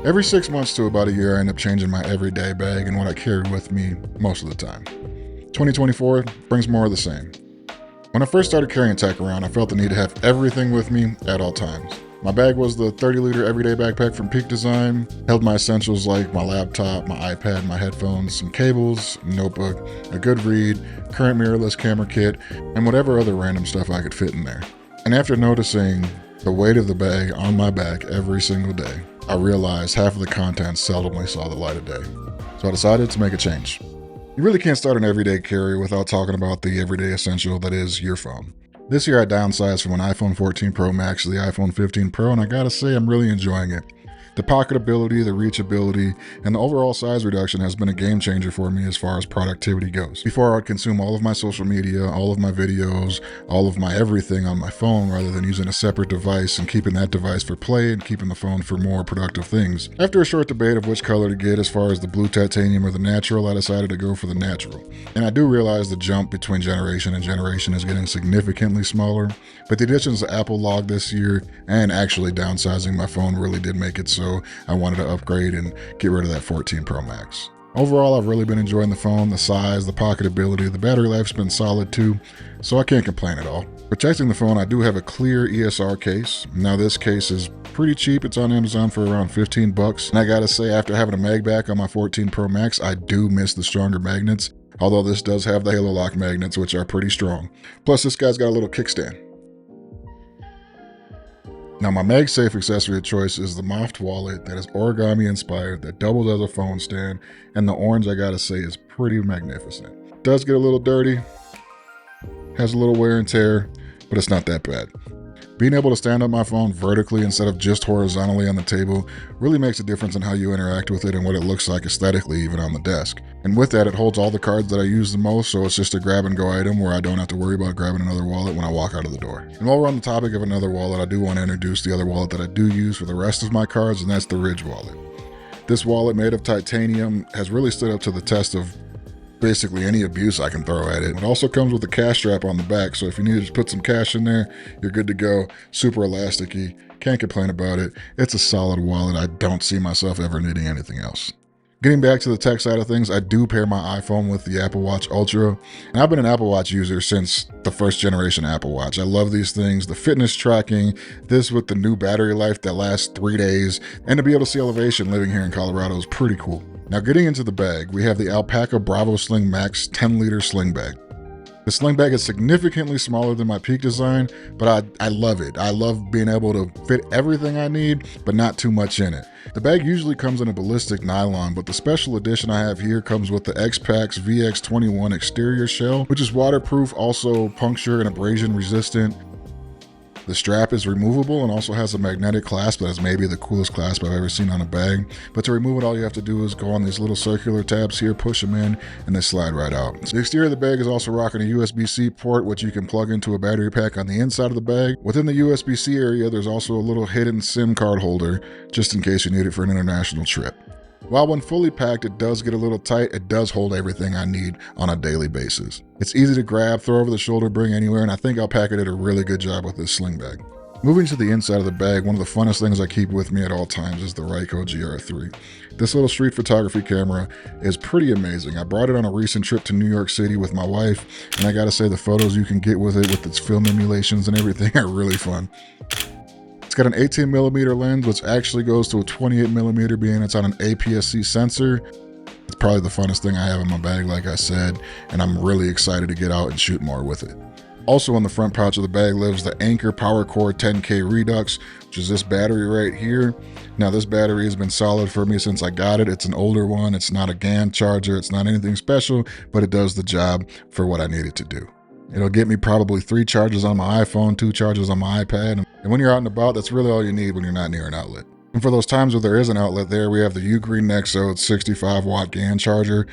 Every 6 months to about a year, I end up changing my everyday bag and what I carry with me most of the time. 2024 brings more of the same. When I first started carrying tech around, I felt the need to have everything with me at all times. My bag was the 30-liter everyday backpack from Peak Design, held my essentials like my laptop, my iPad, my headphones, some cables, notebook, a good read, current mirrorless camera kit, and whatever other random stuff I could fit in there. And after noticing the weight of the bag on my back every single day, I realized half of the contents seldomly saw the light of day. So I decided to make a change. You really can't start an everyday carrier without talking about the everyday essential that is your phone. This year I downsized from an iPhone 14 Pro Max to the iPhone 15 Pro, and I gotta say I'm really enjoying it. The pocketability, the reachability, and the overall size reduction has been a game changer for me as far as productivity goes. Before, I'd consume all of my social media, all of my videos, all of my everything on my phone rather than using a separate device and keeping that device for play and keeping the phone for more productive things. After a short debate of which color to get as far as the blue titanium or the natural, I decided to go for the natural. And I do realize the jump between generation and generation is getting significantly smaller, but the additions of Apple Log this year and actually downsizing my phone really did make it so I wanted to upgrade and get rid of that 14 Pro Max. Overall, I've really been enjoying the phone, the size, the pocketability, the battery life's been solid too, so I can't complain at all. Protecting the phone, I do have a clear ESR case. Now this case is pretty cheap. It's on Amazon for around 15 bucks. And I gotta say, after having a mag back on my 14 Pro Max, I do miss the stronger magnets, although this does have the Halo Lock magnets, which are pretty strong. Plus, this guy's got a little kickstand. Now my Magsafe accessory of choice is the Magsafe Wallet that is origami inspired, that doubles as a phone stand, and the orange, I gotta say, is pretty magnificent. It does get a little dirty, has a little wear and tear, but it's not that bad. Being able to stand up my phone vertically instead of just horizontally on the table really makes a difference in how you interact with it and what it looks like aesthetically even on the desk. And with that, it holds all the cards that I use the most, so it's just a grab and go item where I don't have to worry about grabbing another wallet when I walk out of the door. And while we're on the topic of another wallet, I do want to introduce the other wallet that I do use for the rest of my cards, and that's the Ridge wallet. This wallet, made of titanium, has really stood up to the test of basically any abuse I can throw at it. It also comes with a cash strap on the back, so if you need to put some cash in there, you're good to go. Super elasticy, can't complain about it. It's a solid wallet. I don't see myself ever needing anything else. Getting back to the tech side of things, I do pair my iPhone with the Apple Watch Ultra, and I've been an Apple Watch user since the first generation Apple Watch. I love these things, the fitness tracking, this with the new battery life that lasts 3 days, and to be able to see elevation living here in Colorado is pretty cool. Now getting into the bag, we have the Alpaca Bravo Sling Max 10-liter sling bag. The sling bag is significantly smaller than my Peak Design, but I love it. I love being able to fit everything I need, but not too much in it. The bag usually comes in a ballistic nylon, but the special edition I have here comes with the X-Pax VX21 exterior shell, which is waterproof, also puncture and abrasion resistant. The strap is removable and also has a magnetic clasp that is maybe the coolest clasp I've ever seen on a bag. But to remove it, all you have to do is go on these little circular tabs here, push them in, and they slide right out. The exterior of the bag is also rocking a USB-C port, which you can plug into a battery pack on the inside of the bag. Within the USB-C area, there's also a little hidden SIM card holder, just in case you need it for an international trip. While when fully packed, it does get a little tight, it does hold everything I need on a daily basis. It's easy to grab, throw over the shoulder, bring anywhere, and I think Alpaca did a really good job with this sling bag. Moving to the inside of the bag, one of the funnest things I keep with me at all times is the Ryko GR3. This little street photography camera is pretty amazing. I brought it on a recent trip to New York City with my wife, and I gotta say the photos you can get with it, with its film emulations and everything, are really fun. It's got an 18mm lens, which actually goes to a 28mm, being it's on an APS-C sensor. It's probably the funnest thing I have in my bag, like I said, and I'm really excited to get out and shoot more with it. Also in the front pouch of the bag lives the Anker PowerCore 10K Redux, which is this battery right here. Now this battery has been solid for me since I got it. It's an older one, it's not a GAN charger, it's not anything special, but it does the job for what I need it to do. It'll get me probably 3 charges on my iPhone, 2 charges on my iPad. And when you're out and about, that's really all you need when you're not near an outlet. And for those times where there is an outlet there, we have the Ugreen Nexo 65-watt GAN charger.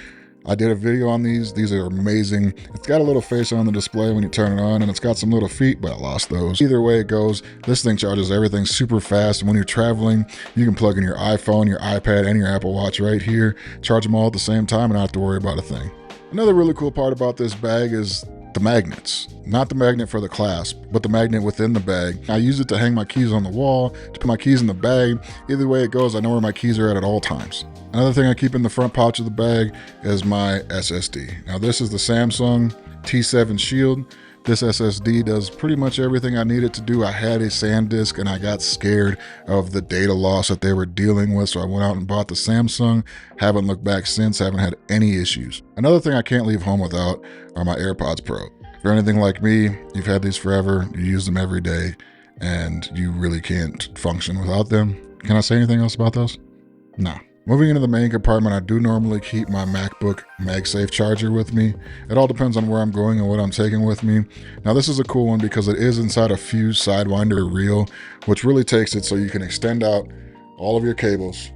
I did a video on these. These are amazing. It's got a little face on the display when you turn it on, and it's got some little feet, but I lost those. Either way it goes, this thing charges everything super fast. And when you're traveling, you can plug in your iPhone, your iPad, and your Apple Watch right here, charge them all at the same time, and not have to worry about a thing. Another really cool part about this bag is the the magnets. Not the magnet for the clasp, but the magnet within the bag. I use it to hang my keys on the wall, to put my keys in the bag. Either way it goes, I know where my keys are at all times. Another thing I keep in the front pouch of the bag is my SSD. Now this is the Samsung T7 Shield. This SSD does pretty much everything I need it to do. I had a SanDisk and I got scared of the data loss that they were dealing with, so I went out and bought the Samsung. Haven't looked back since, haven't had any issues. Another thing I can't leave home without are my AirPods Pro. If you're anything like me, you've had these forever, you use them every day, and you really can't function without them. Can I say anything else about those? No. Moving into the main compartment, I do normally keep my MacBook Magsafe charger with me. It all depends on where I'm going and what I'm taking with me. Now this is a cool one because it is inside a Fuse Sidewinder reel, which really takes it so you can extend out all of your cables,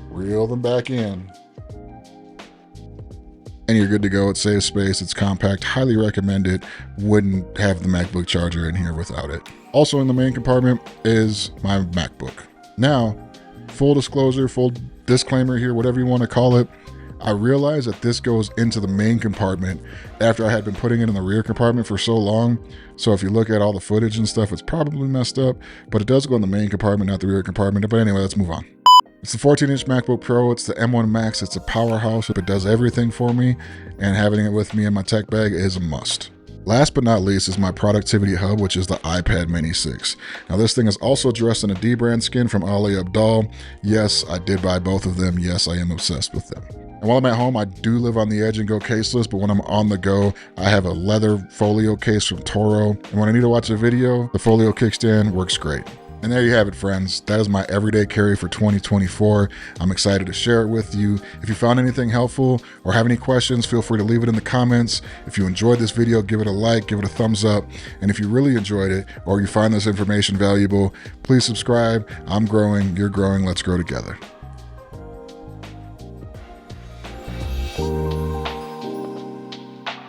reel them back in, and you're good to go. It saves space, it's compact, highly recommend it. Wouldn't have the MacBook charger in here without it. Also in the main compartment is my MacBook. Now, full disclosure, full disclaimer here, whatever you want to call it, I realized that this goes into the main compartment after I had been putting it in the rear compartment for so long. So if you look at all the footage and stuff, it's probably messed up, but it does go in the main compartment, not the rear compartment. But anyway, let's move on. It's the 14-inch MacBook Pro. It's the M1 Max. It's a powerhouse. It does everything for me, and having it with me in my tech bag is a must. Last but not least is my productivity hub, which is the iPad Mini 6. Now this thing is also dressed in a D-brand skin from Ali Abdaal. Yes, I did buy both of them. Yes, I am obsessed with them. And while I'm at home, I do live on the edge and go caseless, but when I'm on the go, I have a leather folio case from Toro. And when I need to watch a video, the folio kickstand works great. And there you have it, friends. That is my everyday carry for 2024. I'm excited to share it with you. If you found anything helpful or have any questions, feel free to leave it in the comments. If you enjoyed this video, give it a like, give it a thumbs up. And if you really enjoyed it or you find this information valuable, please subscribe. I'm growing, you're growing, let's grow together.